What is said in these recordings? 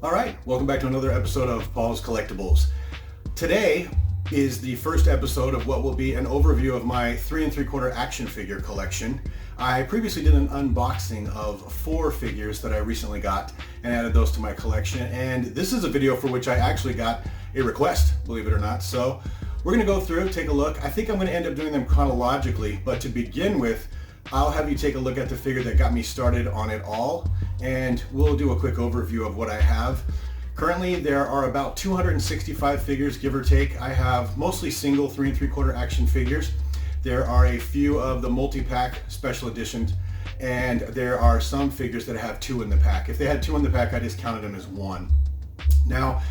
All right, welcome back to another episode of Paul's Collectibles. Today is the first episode of what will be an overview of my 3 3/4 action figure collection. I previously did an unboxing of 4 figures that I recently got and added those to my collection, and this is a video for which I actually got a request, believe it or not. So we're going to go through, take a look. I think I'm going to end up doing them chronologically, but to begin with, I'll have you take a look at the figure that got me started on it all, and we'll do a quick overview of what I have. Currently, there are about 265 figures, give or take. I have mostly single 3 3/4 action figures. There are a few of the multi-pack special editions, and there are some figures that have 2 in the pack. If they had 2 in the pack, I just counted them as 1. Now,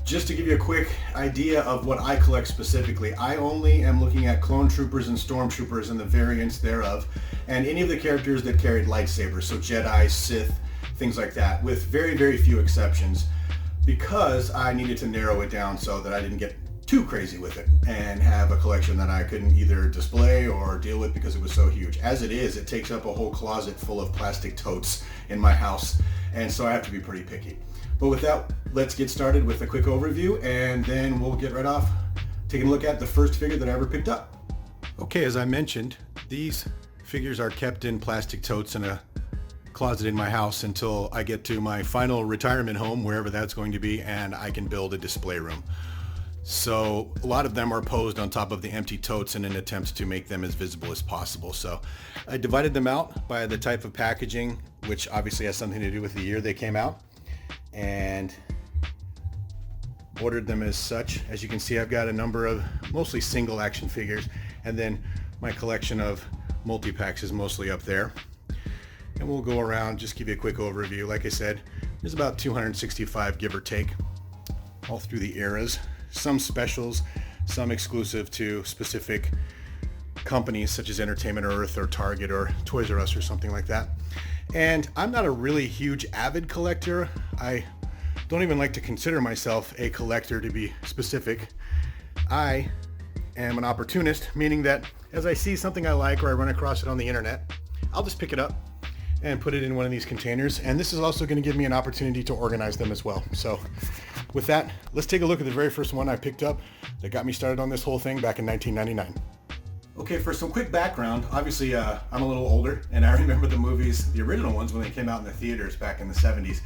just to give you a quick idea of what I collect specifically, I only am looking at clone troopers and stormtroopers and the variants thereof, and any of the characters that carried lightsabers, so Jedi, Sith, things like that, with very, very few exceptions, because I needed to narrow it down so that I didn't get too crazy with it and have a collection that I couldn't either display or deal with because it was so huge. As it is, it takes up a whole closet full of plastic totes in my house, and so I have to be pretty picky. But with that, let's get started with a quick overview, and then we'll get right off taking a look at the first figure that I ever picked up. Okay, as I mentioned, these figures are kept in plastic totes in a closet in my house until I get to my final retirement home, wherever that's going to be, and I can build a display room. So a lot of them are posed on top of the empty totes in an attempt to make them as visible as possible. So I divided them out by the type of packaging, which obviously has something to do with the year they came out, and ordered them as such. As you can see, I've got a number of mostly single action figures, and then my collection of multi-packs is mostly up there. And we'll go around, just give you a quick overview. Like I said, there's about 265, give or take, all through the eras. Some specials, some exclusive to specific companies such as Entertainment Earth or Target or Toys R Us or something like that. And I'm not a really huge avid collector. I don't even like to consider myself a collector, to be specific. I am an opportunist, meaning that as I see something I like or I run across it on the internet, I'll just pick it up and put it in one of these containers. And this is also going to give me an opportunity to organize them as well. So with that, let's take a look at the very first one I picked up that got me started on this whole thing back in 1999. Okay, for some quick background, obviously I'm a little older, and I remember the movies, the original ones, when they came out in the theaters back in the 70s.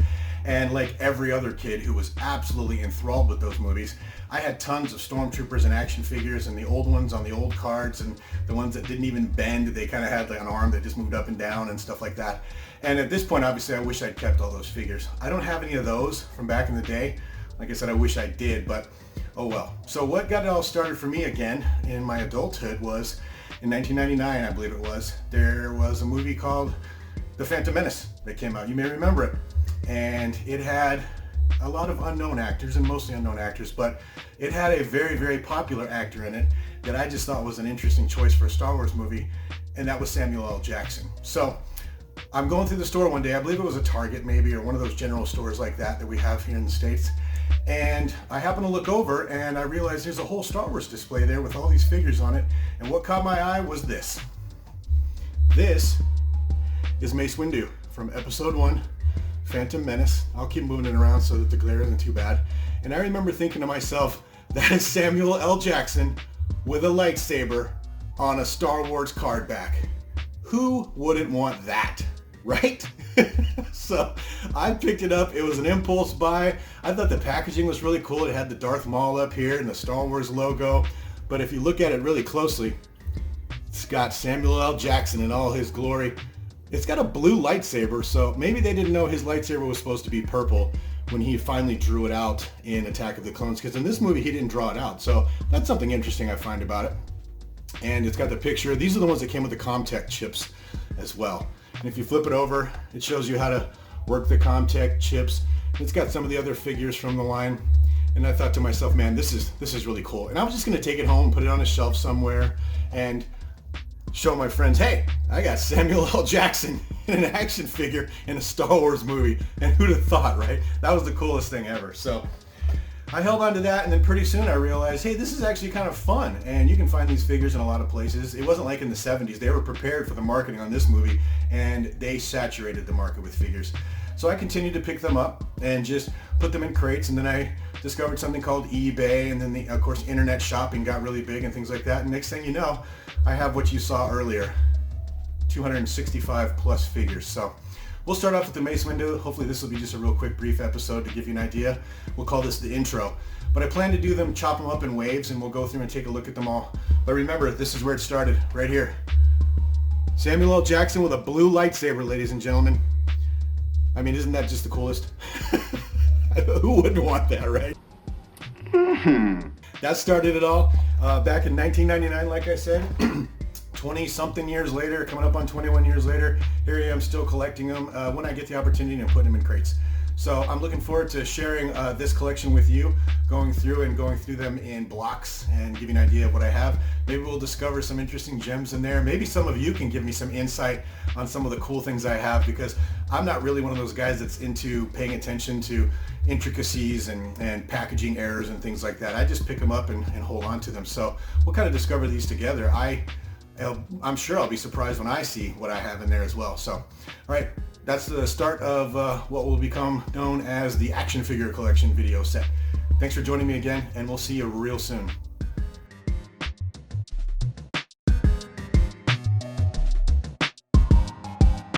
And like every other kid who was absolutely enthralled with those movies, I had tons of stormtroopers and action figures, and the old ones on the old cards, and the ones that didn't even bend. They kind of had like an arm that just moved up and down and stuff like that. And at this point, obviously, I wish I'd kept all those figures. I don't have any of those from back in the day. Like I said, I wish I did, but oh well. So what got it all started for me again in my adulthood was in 1999, I believe it was. There was a movie called The Phantom Menace that came out. You may remember it. And it had a lot of unknown actors, and mostly unknown actors, but it had a very, very popular actor in it that I just thought was an interesting choice for a Star Wars movie, and that was Samuel L. Jackson. So I'm going through the store one day, I believe it was a Target maybe, or one of those general stores like that we have here in the States. And I happen to look over and I realized there's a whole Star Wars display there with all these figures on it. And what caught my eye was this. This is Mace Windu from Episode 1, Phantom Menace. I'll keep moving it around so that the glare isn't too bad. And I remember thinking to myself, that is Samuel L. Jackson with a lightsaber on a Star Wars card back. Who wouldn't want that, right? So I picked it up. It was an impulse buy. I thought the packaging was really cool. It had the Darth Maul up here and the Star Wars logo. But if you look at it really closely, it's got Samuel L. Jackson in all his glory. It's got a blue lightsaber, so maybe they didn't know his lightsaber was supposed to be purple when he finally drew it out in Attack of the Clones, because in this movie he didn't draw it out. So that's something interesting I find about it. And it's got the picture. These are the ones that came with the Comtech chips as well. And if you flip it over, it shows you how to work the Comtech chips. It's got some of the other figures from the line. And I thought to myself, man, this is really cool. And I was just going to take it home, put it on a shelf somewhere, and show my friends, hey, I got Samuel L. Jackson in an action figure in a Star Wars movie. And who'd have thought, right? That was the coolest thing ever. So I held on to that, and then pretty soon I realized, hey, this is actually kind of fun, and you can find these figures in a lot of places. It wasn't like in the 70s. They were prepared for the marketing on this movie, and they saturated the market with figures. So I continued to pick them up and just put them in crates, and then I discovered something called eBay, and then of course internet shopping got really big and things like that, and next thing you know, I have what you saw earlier, 265 plus figures. So we'll start off with the Mace Windu. Hopefully this will be just a real quick brief episode to give you an idea. We'll call this the intro. But I plan to do them, chop them up in waves, and we'll go through and take a look at them all. But remember, this is where it started, right here. Samuel L. Jackson with a blue lightsaber, ladies and gentlemen. I mean, isn't that just the coolest? Who wouldn't want that, right? That started it all back in 1999, like I said. 20 something years later, coming up on 21 years later, here I am still collecting them when I get the opportunity and putting them in crates. So I'm looking forward to sharing this collection with you, going through them in blocks and give you an idea of what I have. Maybe we'll discover some interesting gems in there. Maybe some of you can give me some insight on some of the cool things I have, because I'm not really one of those guys that's into paying attention to intricacies and packaging errors and things like that. I just pick them up and hold on to them. So we'll kind of discover these together. I'm sure I'll be surprised when I see what I have in there as well. So, all right, that's the start of what will become known as the action figure collection video set. Thanks for joining me again, and we'll see you real soon.